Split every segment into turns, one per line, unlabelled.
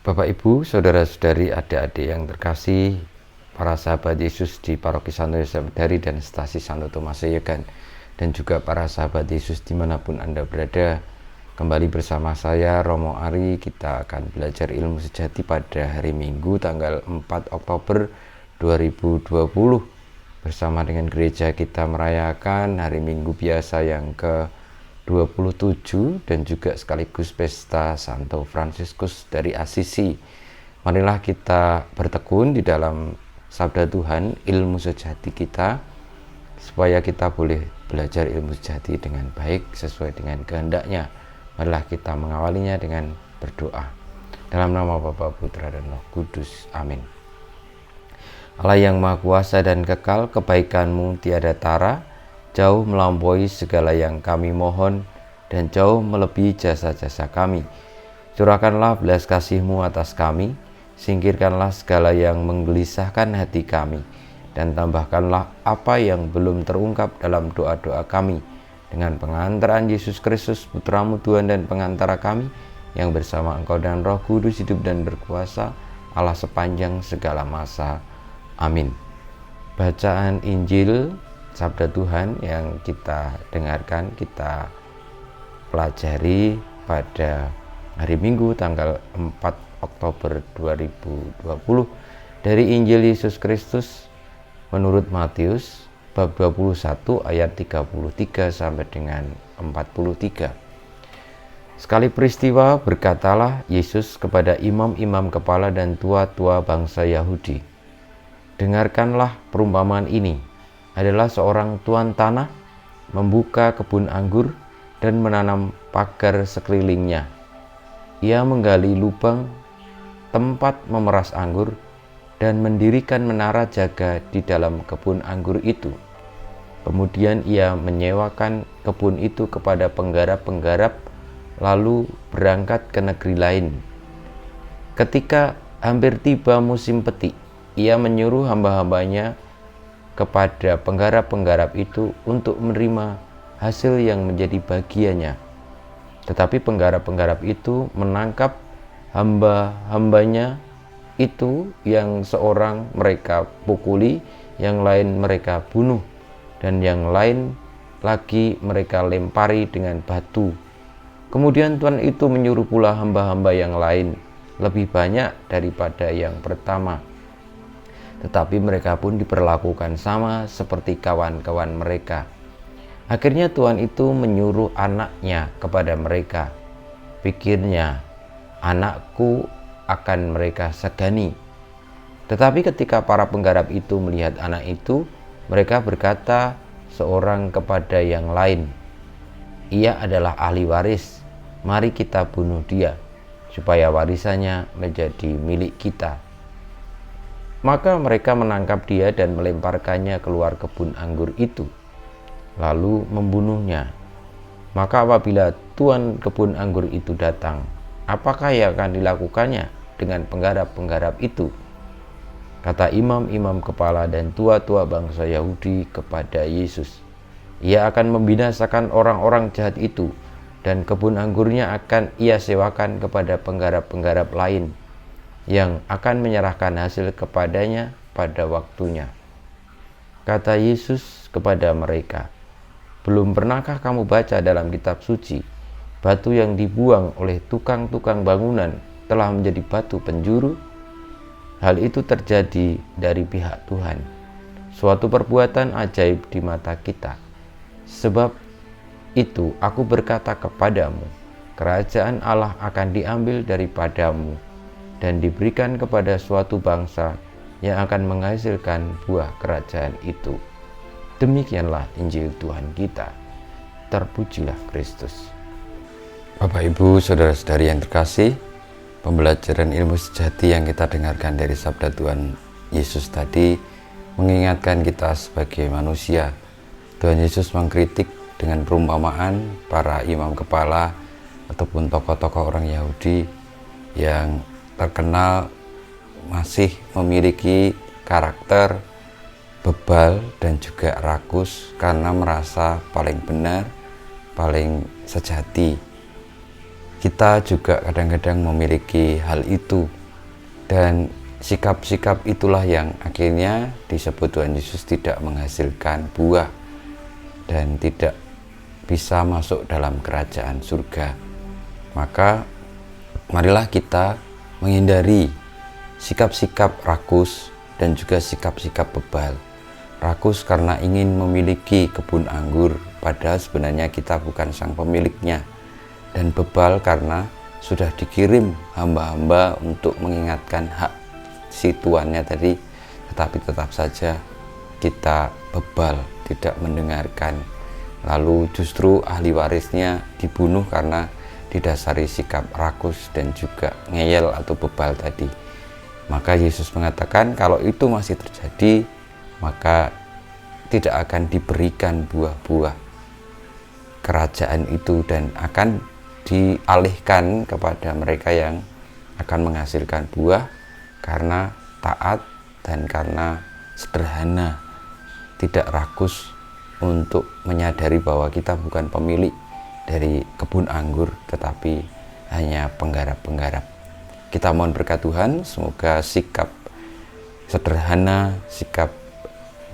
Bapak, Ibu, saudara-saudari, adik-adik yang terkasih, para sahabat Yesus di Paroki Santo Yosef Medari dan Stasi Santo Tomas Yegan, dan juga para sahabat Yesus dimanapun Anda berada, kembali bersama saya Romo Ari. Kita akan belajar ilmu sejati pada hari Minggu tanggal 4 Oktober 2020. Bersama dengan gereja kita merayakan hari Minggu biasa yang ke-27 dan juga sekaligus pesta Santo Fransiskus dari Asisi. Marilah kita bertekun di dalam sabda Tuhan, ilmu sejati kita, supaya kita boleh belajar ilmu sejati dengan baik sesuai dengan kehendaknya. Marilah kita mengawalinya dengan berdoa. Dalam nama Bapa, Putra, dan Roh Kudus. Amin. Allah yang Maha Kuasa dan kekal, kebaikan-Mu tiada tara, jauh melampaui segala yang kami mohon, dan jauh melebihi jasa-jasa kami. Curahkanlah belas kasih-Mu atas kami, singkirkanlah segala yang menggelisahkan hati kami, dan tambahkanlah apa yang belum terungkap dalam doa-doa kami, dengan pengantaran Yesus Kristus, Putra-Mu Tuhan dan pengantara kami, yang bersama Engkau dan Roh Kudus hidup dan berkuasa, Allah sepanjang segala masa. Amin. Bacaan Injil Sabda Tuhan yang kita dengarkan, kita pelajari pada hari Minggu tanggal 4 Oktober 2020 dari Injil Yesus Kristus menurut Matius bab 21 ayat 33 sampai dengan 43. Sekali peristiwa berkatalah Yesus kepada imam-imam kepala dan tua-tua bangsa Yahudi, "Dengarkanlah perumpamaan ini. Adalah seorang tuan tanah membuka kebun anggur dan menanam pagar sekelilingnya. Ia menggali lubang tempat memeras anggur dan mendirikan menara jaga di dalam kebun anggur itu. Kemudian ia menyewakan kebun itu kepada penggarap-penggarap, lalu berangkat ke negeri lain. Ketika hampir tiba musim petik, ia menyuruh hamba-hambanya kepada penggarap-penggarap itu untuk menerima hasil yang menjadi bagiannya. Tetapi penggarap-penggarap itu menangkap hamba-hambanya itu, yang seorang mereka pukuli, yang lain mereka bunuh, dan yang lain lagi mereka lempari dengan batu. Kemudian Tuhan itu menyuruh pula hamba-hamba yang lain, lebih banyak daripada yang pertama. Tetapi mereka pun diperlakukan sama seperti kawan-kawan mereka. Akhirnya Tuhan itu menyuruh anaknya kepada mereka. Pikirnya, anakku akan mereka segani. Tetapi ketika para penggarap itu melihat anak itu, mereka berkata seorang kepada yang lain, 'Ia adalah ahli waris, mari kita bunuh dia, supaya warisannya menjadi milik kita.' Maka mereka menangkap dia dan melemparkannya keluar kebun anggur itu, lalu membunuhnya. Maka apabila tuan kebun anggur itu datang, apakah yang akan dilakukannya dengan penggarap-penggarap itu?" Kata imam-imam kepala dan tua-tua bangsa Yahudi kepada Yesus, "Ia akan membinasakan orang-orang jahat itu, dan kebun anggurnya akan ia sewakan kepada penggarap-penggarap lain, yang akan menyerahkan hasil kepadanya pada waktunya." Kata Yesus kepada mereka, "Belum pernahkah kamu baca dalam kitab suci, batu yang dibuang oleh tukang-tukang bangunan telah menjadi batu penjuru? Hal itu terjadi dari pihak Tuhan, suatu perbuatan ajaib di mata kita. Sebab itu aku berkata kepadamu, kerajaan Allah akan diambil daripadamu dan diberikan kepada suatu bangsa yang akan menghasilkan buah kerajaan itu." Demikianlah Injil Tuhan kita. Terpujilah Kristus. Bapak, Ibu, saudara-saudari yang terkasih, pembelajaran ilmu sejati yang kita dengarkan dari sabda Tuhan Yesus tadi mengingatkan kita sebagai manusia. Tuhan Yesus mengkritik dengan perumpamaan para imam kepala ataupun tokoh-tokoh orang Yahudi yang terkenal masih memiliki karakter bebal dan juga rakus karena merasa paling benar, paling sejati. kita juga kadang-kadang memiliki hal itu, dan sikap-sikap itulah yang akhirnya disebut Tuhan Yesus tidak menghasilkan buah dan tidak bisa masuk dalam kerajaan surga. Maka marilah kita menghindari sikap-sikap rakus dan juga sikap-sikap bebal. Rakus karena ingin memiliki kebun anggur, padahal sebenarnya kita bukan sang pemiliknya. Dan bebal karena sudah dikirim hamba-hamba untuk mengingatkan hak si tuannya tadi, tetapi tetap saja kita bebal, tidak mendengarkan. Lalu justru ahli warisnya dibunuh karena didasari sikap rakus dan juga ngeyel atau bebal tadi. Maka Yesus mengatakan kalau itu masih terjadi, maka tidak akan diberikan buah-buah kerajaan itu dan akan dialihkan kepada mereka yang akan menghasilkan buah karena taat dan karena sederhana, tidak rakus untuk menyadari bahwa kita bukan pemilik dari kebun anggur tetapi hanya penggarap-penggarap. Kita mohon berkat Tuhan, semoga sikap sederhana, sikap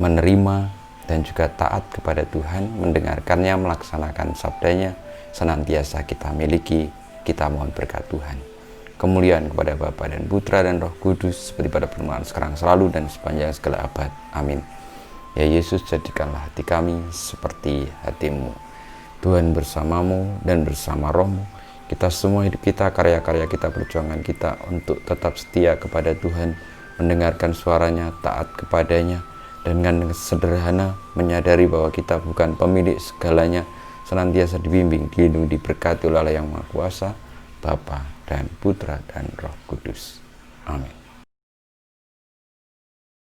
menerima dan juga taat kepada Tuhan, mendengarkannya, melaksanakan sabdanya senantiasa kita miliki. Kita mohon berkat Tuhan. Kemuliaan kepada Bapa dan Putra dan Roh Kudus, seperti pada permulaan sekarang selalu dan sepanjang segala abad. Amin. Ya Yesus, jadikanlah hati kami seperti hati-Mu. Tuhan bersamamu dan bersama rohmu. Kita semua hidup kita, karya-karya kita, perjuangan kita untuk tetap setia kepada Tuhan, mendengarkan suaranya, taat kepadanya, dan dengan sederhana menyadari bahwa kita bukan pemilik segalanya, senantiasa dibimbing, dilindungi, diberkati oleh Allah yang Maha Kuasa, Bapa dan Putra dan Roh Kudus. Amin.